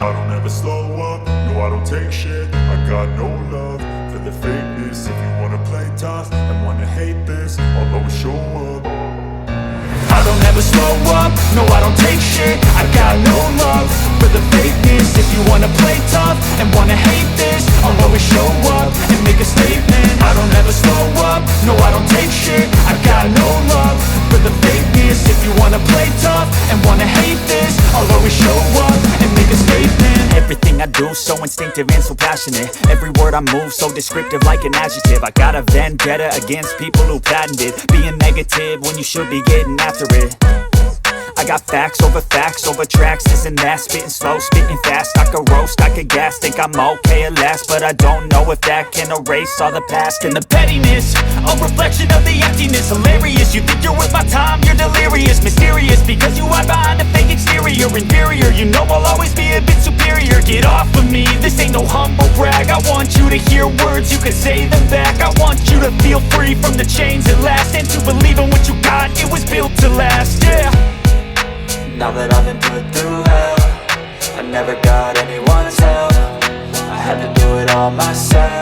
I don't ever slow up, no I don't take shit. I got no love for the fakeness. If you wanna play tough and wanna hate this, I'll always show up. I don't ever slow up, no I don't take shit. I got no love for the fakeness. If you wanna play tough and wanna hate this, I'll always show up and make a statement. I don't ever slow up, no I don't take shit. I got no love for the fakeness. If you wanna play tough and wanna hate this, I'll always show up and make a statement. Everything I do so instinctive and so passionate. Every word I move so descriptive like an adjective. I got a vendetta against people who patented being negative when you should be getting after it. I got facts over tracks, this and that. Spitting slow, spitting fast. I could roast, I could gas. Think I'm okay at last, but I don't know if that can erase all the past. And the pettiness, a reflection of the emptiness. Hilarious, you think you're worth my time, you're delirious. Mysterious, because you hide behind a fake exterior. Inferior, you know I'll always be a bit superior. Get off of me, this ain't no humble brag. I want you to hear words, you can say them back. I want you to feel free from the chains at last, and to believe in what you got, it was built to last, yeah. Now that I've been put through hell, I never got anyone's help. I had to do it all myself.